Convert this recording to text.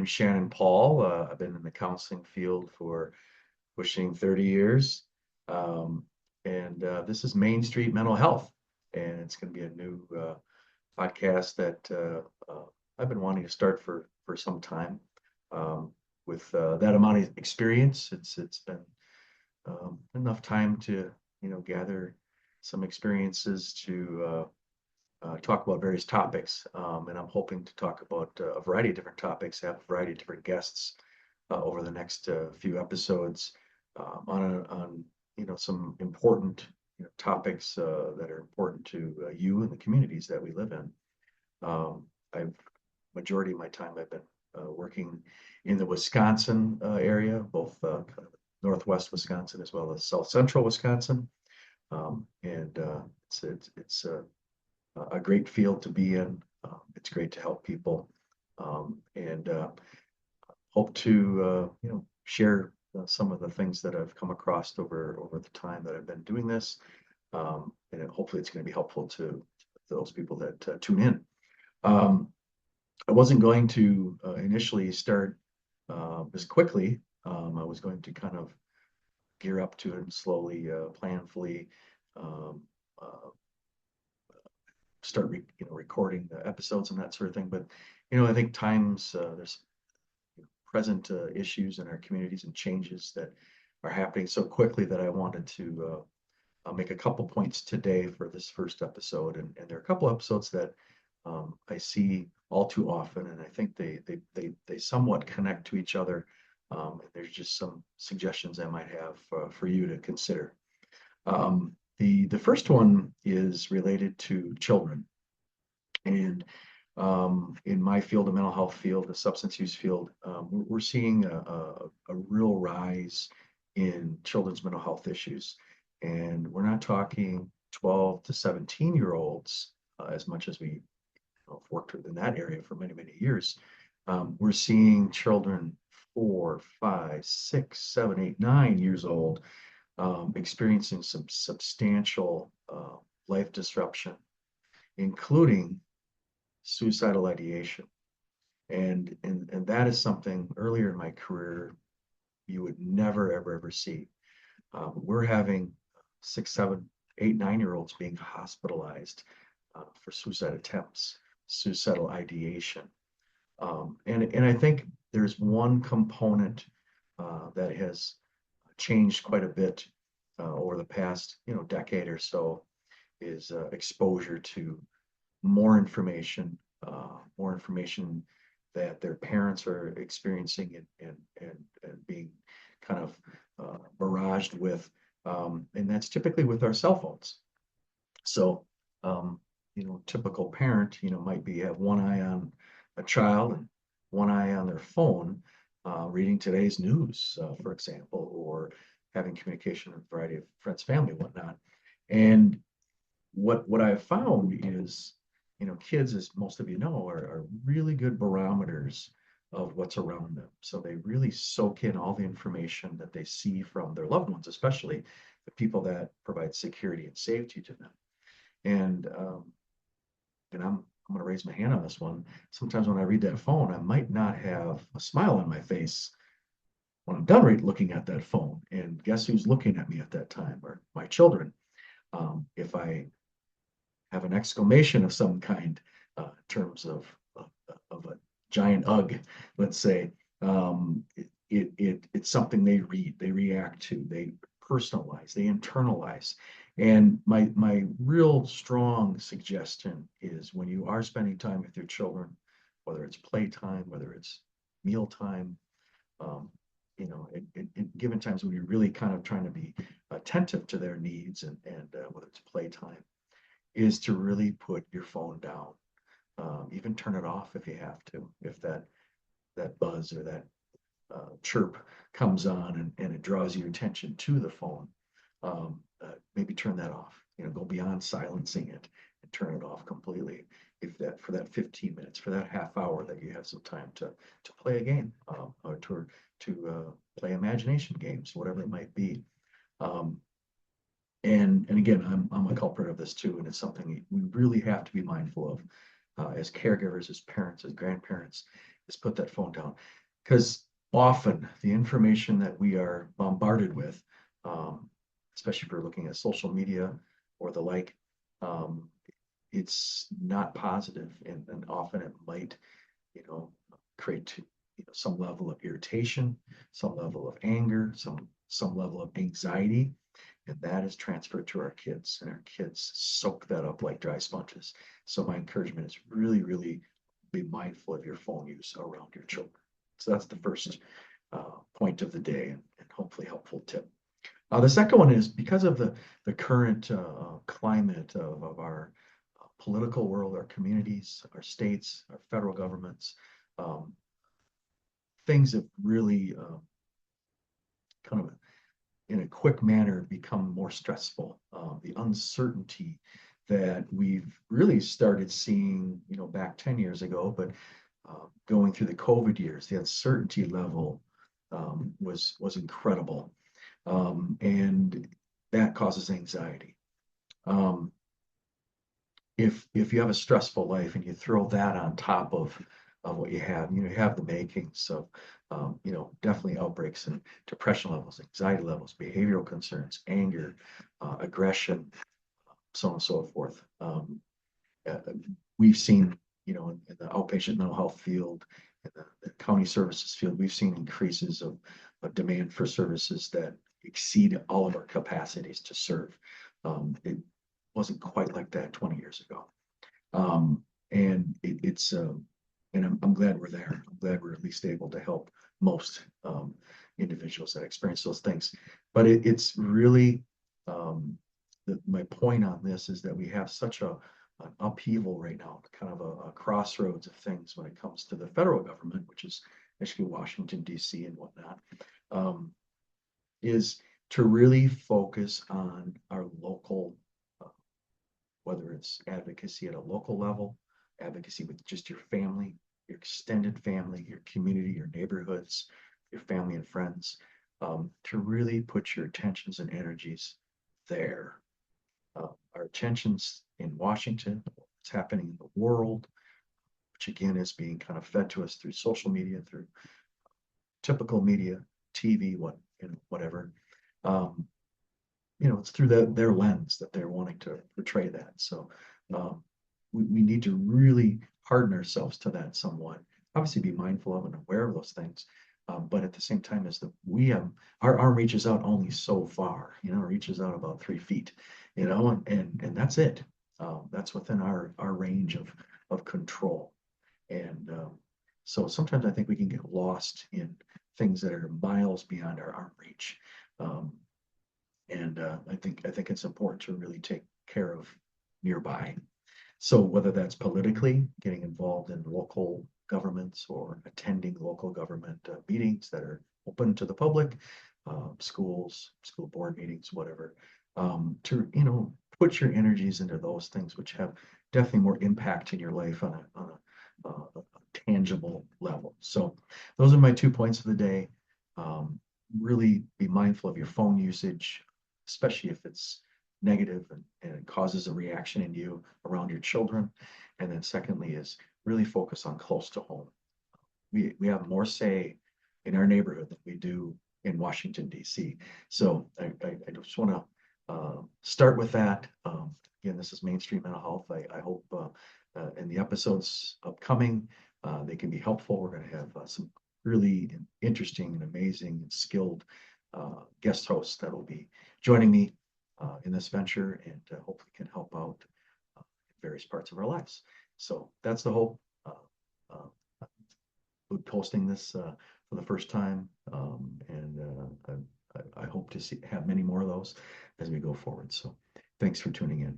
name's Shannon Paul. I've been in the counseling field for pushing 30 years. Um, and this is Main Street Mental Health. And it's going to be a new podcast that I've been wanting to start for some time. Um, with that amount of experience, it's been enough time to, gather some experiences to talk about various topics. And I'm hoping to talk about a variety of different topics, have a variety of different guests over the next few episodes on some important topics that are important to you and the communities that we live in. I've majority of my time I've been working in the Wisconsin area, both kind of northwest Wisconsin as well as south central Wisconsin. And it's a great field to be in. It's great to help people, and hope to share some of the things that I've come across over the time that I've bthen doing this, and hopefully it's going to be helpful to those people that tune in. Um, I wasn't going to initially start as quickly. I was going to kind of gear up to it slowly, planfully. Um, uh, Start recording the episodes and that sort of thing. But I think times there's present issues in our communities and changes that are happening so quickly that I wanted to make a couple points today for this first episode. And there are a couple episodes that I see all too often, and I think they somewhat connect to each other. There's just some suggestions I might have for you to consider. The first one is related to children. And in my field, the mental health field, the substance use field, we're seeing a real rise in children's mental health issues. And we're not talking 12 to 17-year-olds as much as we have worked in that area for many, many years. We're seeing children 4, 5, 6, 7, 8, 9 years old experiencing some substantial life disruption, including suicidal ideation. And that is something earlier in my career you would never, ever see. We're having 6, 7, 8, 9-year-olds being hospitalized for suicide attempts, suicidal ideation. And I think there's one component that has changed quite a bit over the past decade or so is exposure to more information that their parents are experiencing and being kind of barraged with, and that's typically with our cell phones. So, typical parent, might be have one eye on a child and one eye on their phone, reading today's news, for example, or having communication with a variety of friends, family, whatnot. And what I've found is, kids, as most of you know, are really good barometers of what's around them. So they really soak in all the information that they see from their loved ones, especially the people that provide security and safety to them. And I'm going to raise my hand on this one. Sometimes when I read that phone, I might not have a smile on my face when I'm done looking at that phone. And guess who's looking at me at that time? Or my children. If I have an exclamation of some kind in terms of a giant ugh, let's say, it's something they read, they react to, they personalize, they internalize. And my real strong suggestion is when you are spending time with your children, whether it's playtime, whether it's mealtime, given times when you're really kind of trying to be attentive to their needs and whether it's playtime, is to really put your phone down. Even turn it off if you have to, if that buzz or that chirp comes on and it draws your attention to the phone. Maybe turn that off. Go beyond silencing it and turn it off completely. If that for that 15 minutes, for that half hour that you have some time to play a game or to play imagination games, whatever it might be. And again, I'm a culprit of this too, and it's something we really have to be mindful of as caregivers, as parents, as grandparents, is put that phone down. Because often the information that we are bombarded with, um, especially if we're looking at social media or the like, um, it's not positive, and often it might, you know, create, some level of irritation, some level of anger, some level of anxiety, and that is transferred to our kids, and our kids soak that up like dry sponges. So my encouragement is really, really be mindful of your phone use around your children. So that's the first point of the day, and hopefully helpful tip. The second one is because of the current climate of our political world, our communities, our states, our federal governments, um, things have really kind of in a quick manner become more stressful. The uncertainty that we've really started seeing, back 10 years ago, but going through the COVID years, the uncertainty level was incredible, and that causes anxiety. Um, if you have a stressful life and you throw that on top of what you have the makings of definitely outbreaks and depression levels, anxiety levels, behavioral concerns, anger, aggression, so on and so forth. Uh, we've seen, in the outpatient mental health field, in the county services field, we've seen increases of demand for services that exceed all of our capacities to serve. It wasn't quite like that 20 years ago. And and I'm glad we're there. I'm glad we're at least able to help most individuals that experience those things. But it's really, my point on this is that we have such an upheaval right now, kind of a crossroads of things when it comes to the federal government, which is actually Washington, D.C. and whatnot, is to really focus on our local, whether it's advocacy at a local level, advocacy with just your family, your extended family, your community, your neighborhoods, your family and friends, to really put your attentions and energies there. Our attentions in Washington, what's happening in the world, which again is being kind of fed to us through social media, through typical media, TV, whatever. Um, it's through their lens that they're wanting to portray that. So um, we need to really harden ourselves to that somewhat. Obviously, be mindful of and aware of those things, but at the same time, as we have our arm reaches out only so far. It reaches out about 3 feet. And that's it. That's within our range of control. And so sometimes I think we can get lost in things that are miles beyond our arm reach. Um, and I think it's important to really take care of nearby. So whether that's politically, getting involved in local governments or attending local government meetings that are open to the public, schools, school board meetings, whatever, to put your energies into those things which have definitely more impact in your life on a tangible level. So those are my 2 points of the day. Really be mindful of your phone usage, especially if it's negative and it causes a reaction in you around your children. And then secondly is really focus on close to home. We have more say in our neighborhood than we do in Washington, D.C. So I just want to start with that. Again, this is Main Street Mental Health. I hope in the episodes upcoming, they can be helpful. We're going to have some really interesting and amazing and skilled guest hosts that will be joining me in this venture, and hopefully can help out in various parts of our lives. So that's the hope. Uh, Posting this for the first time, and I hope to have many more of those as we go forward. So thanks for tuning in.